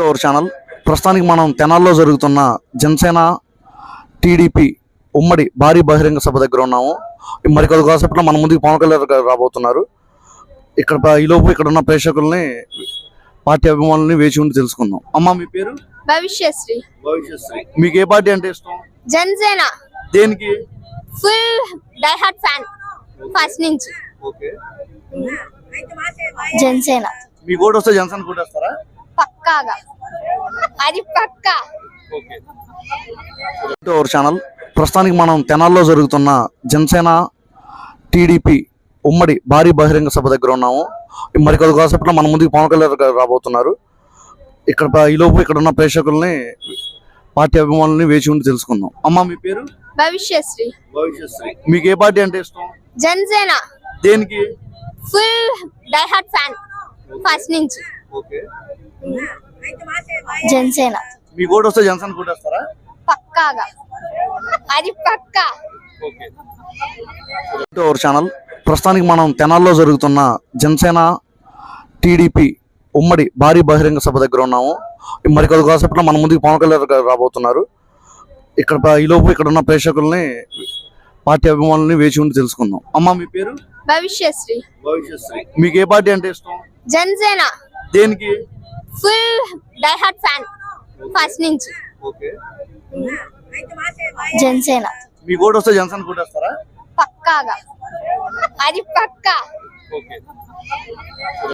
Our channel ప్రస్తుతానికి మనం తెనాల్లో జరుగుతున్న జనసేన టీడీపీ ఉమ్మడి భారీ బహిరంగ సభ దగ్గర ఉన్నాము. మరికొద్ది కాసేపట్లో మన ముందుకు పవన్ కళ్యాణ్ గారు రాబోతున్నారు. ఈలోపు ఇక్కడ ఉన్న ప్రేక్షకుల్ని పార్టీ అభిమానుల్ని వేచి ఉండి తెలుసుకుందాం. అమ్మ మీ పేరు? భవిష్యశ్రీ. మీకు ఏ పార్టీ అంటే ఇష్టం? జనసేన. దేనికి? Full die hard fan first నుంచి. జనసేన. మీ ఓటు వస్తే జనసేన కొట్టేస్తారా? పక్కాగా, అది పక్కా. అవర్ ఛానల్ ప్రస్తుతానికి మనం తెనాల్లో జరుగుతున్న జనసేన టీడీపీ ఉమ్మడి భారీ బహిరంగ సభ దగ్గర ఉన్నాము. మరికొద్ది కాసేపట్లో మన ముందుకు పవన్ కళ్యాణ్ గారు రాబోతున్నారు. ఈలోపు ఇక్కడ ఉన్న ప్రేక్షకుల్ని పార్టీ అభిమానుల్ని వేచి ఉండి తెలుసుకుందాం. అమ్మ మీ పేరు? భవిష్యశ్రీ. మీకు ఏ పార్టీ అంటే ఇష్టం? జనసేన. దేనికి? Full die hard fan first నుంచి. జనసేన. మీ ఓటు వస్తే జనసేన కొట్టేస్తారా? పక్కాగా, అది పక్కా. అవర్ ఛానల్ ప్రస్తుతానికి మనం తెనాల్లో జరుగుతున్న జనసేన టీడీపీ ఉమ్మడి భారీ బహిరంగ సభ దగ్గర ఉన్నాము. మరికొద్ది కాసేపట్లో మన ముందుకు పవన్ కళ్యాణ్ గారు రాబోతున్నారు. ఈలోపు ఇక్కడ ఉన్న ప్రేక్షకుల్ని పార్టీ అభిమానుల్ని వేచి ఉండి తెలుసుకుందాం. అమ్మ మీ పేరు? భవిష్యశ్రీ. మీకు ఏ పార్టీ అంటే ఇష్టం? జనసేన. దేనికి? Full die hard fan first నుంచి. జనసేన. మీ ఓటు వస్తే జనసేన కొట్టేస్తారా? పక్కాగా, అది పక్కా.